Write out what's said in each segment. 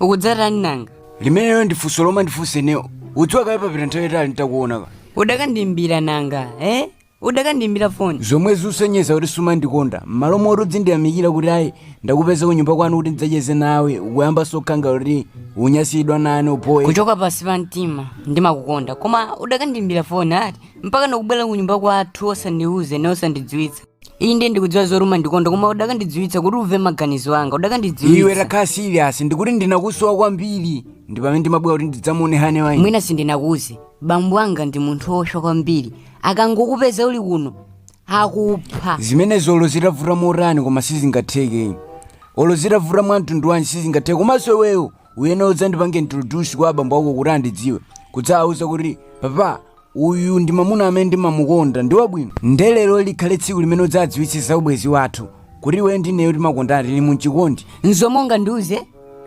Ukudzarani nanga? Limeneyo ndifunso lomwe ndifunse neo. Udziwa kale papita nthawi itali nditakuona. Udakandimbira nanga, Udakandimbira phone. Zomwe zusenyeza kuti suma ndikonda. Malo moti udzindiyamikira kuti ayi ndakupeza ku nyumba kwanu kuti ndidzacheze nawe. Ukuyamba sokanga kuti unyasidwa nane upoye. Kuchoka pasi pa mtima ndimakukonda. Koma udakandimbira phone ati mpaka ndakubwera ku nyumba kwathu osandiuze nosandidziwitsa. Inde ndikudziwa zoruma ndikonda koma udakandidziwitsa kuti uve maganizo anga. Udakandidziwitsa. Iwe takhala serious ndikuti ndinakusowa kwambiri. Ndi pamene ndimabwera kuti ndidzamuone hane wayi. Mwina sindinakuze. Bambo anga ndi munthu osha kwambiri. Akangokupeza uli kuno akupha. Zimene zolo zitavuta morani koma sizingatheke. Olo zitavuta mwa mtundu wanji sizingatheke komanso iweyo uyena udzandipange introduce kwa abambo ako kuti andidziwe. Kudzawuza kuti papa uyu ndi mamuna amene ndimamukonda ndi wabwino. Ndelero likhale tsiku limene udzadziwitsa ubwezi wathu kuti iwe ndineyo timakondana tili munchikondi. Nzomonga ndiuze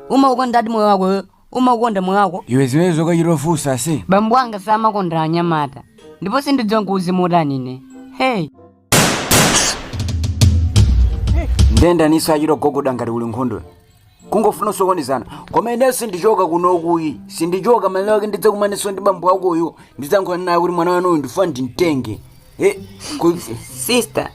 umakonda adi moyo wako umakonda moyo wako. Iwe zimene zokachitofusa ase. Bambo anga samakonda anyamata. Ndipo sindidziwa nkuuze motani ine. Hey. Ndenda niso achito gogoda ngati uli nkhondo. Kungofuna sokonizana. Koma ine sindichoka kuno kuyi. Sindichoka malero ake ndidzakumaneso ndi bambo akoyo. Ndidzankhola naye kuti mwana wanu ndifuna ndimtenge. Sister.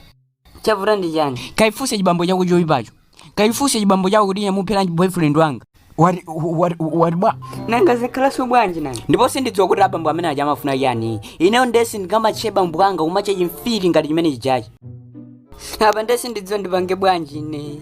Chavuta ndi chani? Kaifuse chibambo chako choyipacho. Kaifuse chibambo chako kuti nyamuphera boyfriend wanga. What bwa? Nanga zekhala subwanji nanga. Ndipo sindidziwa kuti abambo amene aja amafuna yani. Ineyo ndesi ndikamacheba bambo anga umache chimfiri ngati chimene chijachi. Apa ndesi ndidziwa ndipange bwanji ine.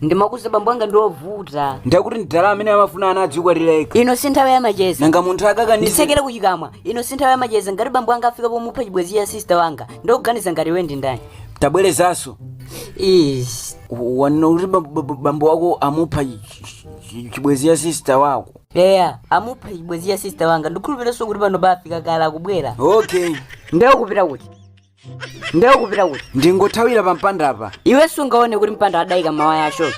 Ndimakuza bambo anga ndiwovuta. Ndakuti ndalama amene amafuna ana adzikwatiraeka. Ino sinthawe ya majeza. Nanga munthu akakanisa. Ndisekera kuchikamwa. Ino sinthawe ya majeza ngati bambo anga afika pomupha chibwezi ya sister wanga. Ndokuganiza ngati iwe ndi ndani. Tabwerezaso. Wano kuti bambo wako amupha chibwezi ya sister wako. Yeah, amupha chibwezi ya sister wanga. Ndikhulupirira so kuti pano bafika kala akubwera. Okay. Ndakupita kuti. Ndingothawira pa mpanda apa. Iwe sungaone kuti mpanda adaika mawaya ashoke.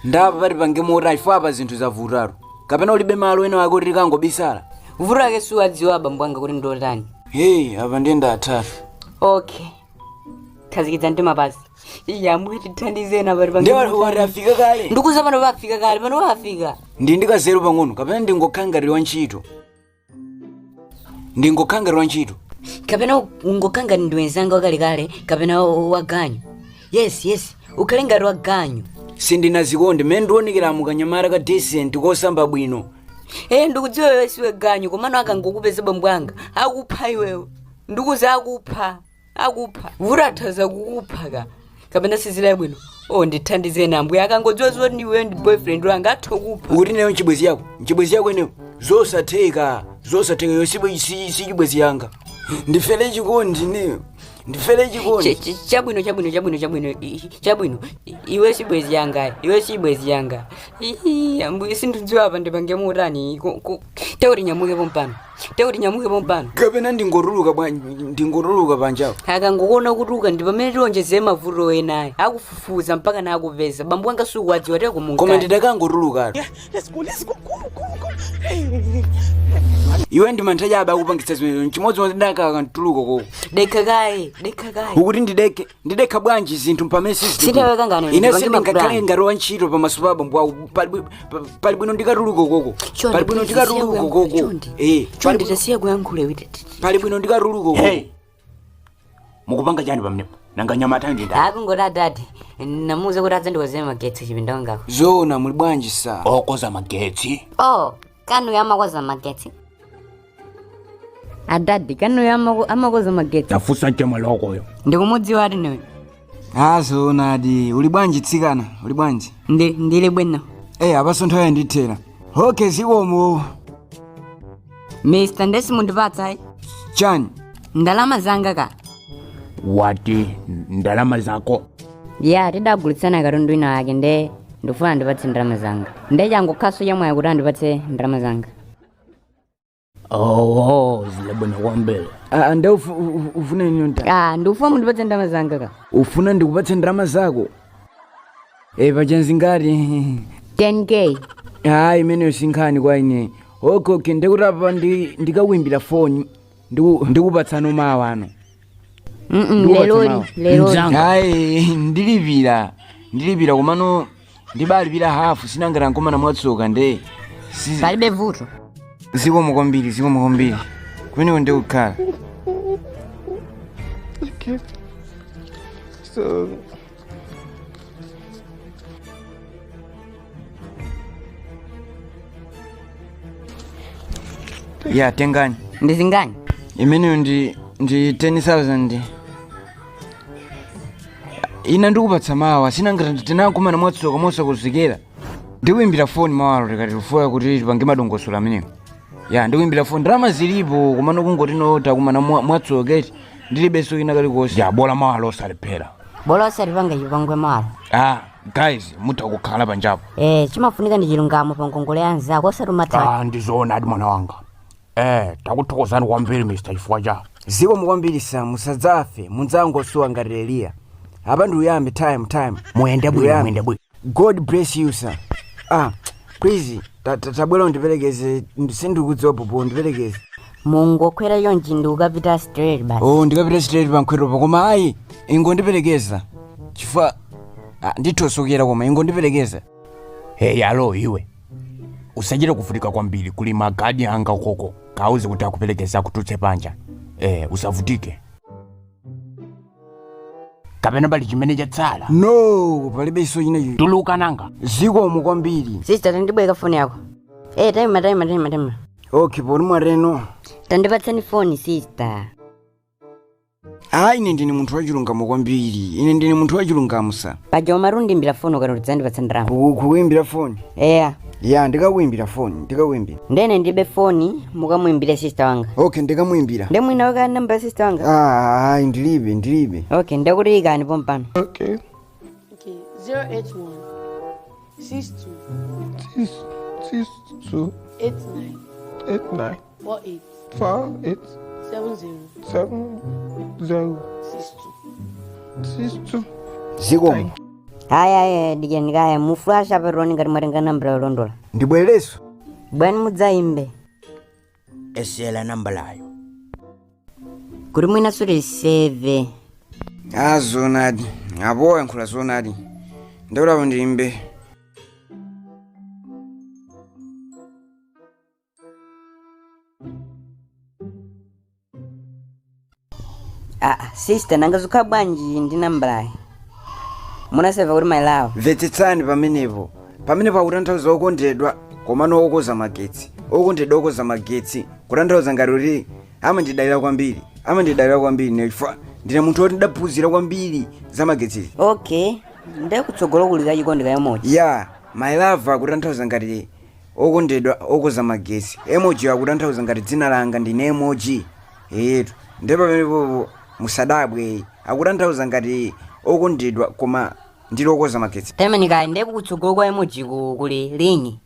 Ndapa pati pange mota ifo apa zinthu zavutaro. Kapena ulibe malo ena wako kuti likangobisala. Vuta ke suwadziwa bambo anga kuti ndotani. Hey, apa ndenda atatu. Okay. Khazikitsa mtima pasi. Yamwe tithandizena pati pange. Ndiwo warafika kale. Ndikuza pano bafika kale, pano wafika. Ndikazero pang'ono kapena ndingokhangarira wantchito. Kapena ungokanga ndi wenzanga wakale kapena waganyu. Yes, ukhale ngati waganyu. Sindinazikonde mmene ndionekera mukanyamara ka decent kosamba bwino. Ndikudziwa iwe siwe ganyu komano akangokupeza bambo anga akupha iwewe. Ndikuza akupha. Vurathaza kukupha ka. Kapena sizila bwino. Ndithandizeni ambuye akangodziwa zoti ndiwe ndi boyfriend wanga athokupha. Kuti neyo nchibwezi yako eneyo zosatheka yosibwe chibwezi yanga. Ndifere chikondi neyo. Chabwino. Iwe sibwezi yanga. Ambuye sindidziwa apa ndipange motani. Teuri nyamuke pompano. Kapena ndingoruluka panjawo. Akangokona kutuka ndi pamene tionjeze mavuto enayo. Akufufuza mpaka nakupeza. Bambo anga sukuwadziwa teko munga. Koma ndidakangoruluka. Let's go. Iwe ndi manthaja aba akupangitsa zimene chimodzi ndakakantuluka koko. Dekha kaye. Ukuti ndidekha bwanji zinthu pamene Sitawe kangano. Ine sindingakhale ngati wantchito pamaso pa bambo ako pali bwino ndikatuluka koko. Chondi tasiya kuyankhula witi. Pali bwino ndikatuluka koko. Mukupanga chani pamene? Nanga nyamata ndi ndani? Akungoti dadi. Namuze kuti adzandikozera magetsi chipinda wangako. Zona muli bwanji sa? Okoza magetsi. Kanu yamakoza magetsi. Adadi kanu yamakoza magetsi. Tafusa chema lokoyo. Ndikumudziwa ati newe. Zona adi uli bwanji tsikana? Uli bwanji? Ndili bwino. Apaso nthawi yandithera. Okay zikomo. Mr. Ndesi mundipatsa Chani? Ndalama zanga ka. Wati ndalama zako? Tidagulitsana katundu ina yake ndifuna ndipatse ndalama zanga. Ndechangokhaso yamwe kuti andipatse ndalama zanga. Zile bwino kwambiri. Nde ufuna nini nta? Ndifuna mundipatse ndalama zanga ka. Ufuna ndikupatse ndalama zako? Pachanzi ngati 10k. Imeneyo sinkhani kwa ine. Okay, ndikuti apa ndikawimbira phone ndikupatsana mawa ano. Leloni. Ndilipira. ndilipira komano ndibalipira hafu sinangara nkomana mwatsoka nde palibe vuto. zikomo kwambiri kumeneko ndi kukhala. Okay. So ya tengani Ndizingani? imeneyo ndi 10,000 ina ndikupatsa mawa sinangara tinakumana mwatsoka mosakuzikira ndikuimbira foni mawalo tikati lufoya kuti tipange madongosolo amenewo. Ya ndikuimbira foni ndalama zilipo komano kungoti takumana mwatsoketi ndilibenso ina kalikonse. Ya bola mawalo osalephera. Bola osalipanga chipangwe mawalo. Guys mutakukhala panjapo. Chimafunika ndi chilungamo pa ngongole anzako osati umatha. Ndizoona adi mwana wanga. Takuthokozani kwambiri Mr. chifukwa cha. Zikomo kwambiri sa musadzafe munzangosowa ngati Eliya. Apa ndi uyambe time. Muyende bwino. God bless you sir. Please tabwera undiperekeze sindikudziwa popo undiperekeze. Mungokwera yonji ndi ukapita straight basi. Ndikapita straight pankhwetopo koma ayi ingondiperekeza chifukwa ndithosokera koma ingondiperekeza. Alo iwe usachite kuvutika kwambiri kuli magadi anga ukoko kauze kuti akuperekeza kututse panja. Usavutike kapena pali chimene chatsala. No palibe iso chinachi. Tuluka nanga. Zikomo kwambiri. Sister tandibweka foni yako. Time. Okay poni mwareno. Tandipatsani foni sister. Ine ndine munthu wachilungamo kwambiri. Ine ndine munthu wachilungamo sa. Paja umarundi mbira foni ukati udzandipatsa ndalama. Kuwimbira foni? Ya ndikawimbira foni, Ndene ndibe foni mukamuimbire sister wanga. Okay ndikamuimbira. Ndemwina waka namba sister wanga. Ndilibe. Okay ndakuti ikani pompano. okay. 081 62 62 89 89 48 48 70 70 62. 62. Zikomo. Haya ndikaya muflasha peroni ngati mwatenga namba yolondola. Ndibwereso. Bwani mudzaimbe. Esela namba layo. Kuri mwina suri save. Zonadi. Apo yankhula zonadi. Ndakulapo ndiimbe. Sister nangazukha bwanji ndi nambalayi. Munaseva kuti my love. Vetsetsani pamenepo akutanthauza okondedwa komano okoza magetsi. Okondedwa okoza magetsi kutanthauza ngati kuti amandidalira kwambiri nechifukwa ndine munthu woti ndaphunzira kwambiri za magetsi. Okay. Ndekutsogolo kulika chikondi kayomoji. Ya my love akutanthauza ngati okondedwa okoza magetsi. Emoji akutanthauza ngati dzina langa ndine emoji. Ndipo pamenepo musadabwe akutanthauza ngati okondedwa koma ndilo okoza magetsi. Temenika ndekutsogolo kwa emoji kuli lingi.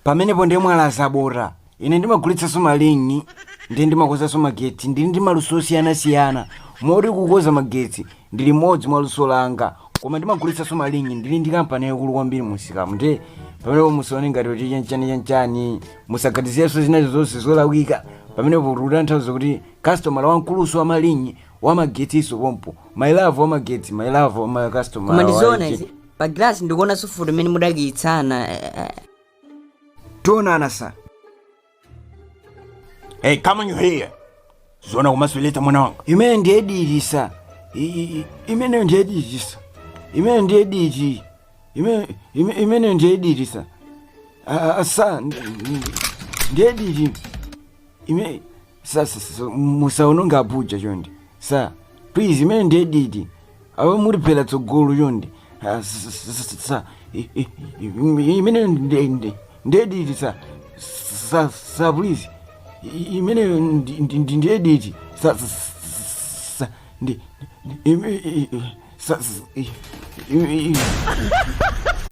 Pamenepo ndiye mwalaza bora. Ine ndimagulitsa malingi ndi ndimakoza magetsi ndili ndi maluso osiyana moti kukoza magetsi ndili modzi mwa luso langa koma ndimagulitsa malingi ndili ndi kampani yakulu kwambiri musikamu ndi pamenepo musaone ngati kuti chanchani musagatizireso zinazo zonse zolawika. Pamenepo kutanthauza kuti customer wankuluso wa malingi wa magetsiso pompo my love wa magetsi my love wa my customer. Koma ndizoona izi pa glass ndikuona sufudu imene mudakiyitsana. Tonana sa. Come on you here. Zona kumasweleta mwana wanga. Imene ndiyedilisa. Imene ndiyedilisa. Imene ndiyedilisa. Sa ndiyedili. Imene sa musaononga abuja chondi. Sa please imene ndiyedili. Awe muri phela tsogolo chondi. Sa imene ndiyedilisa. Sa please. Imene ndiyediti sa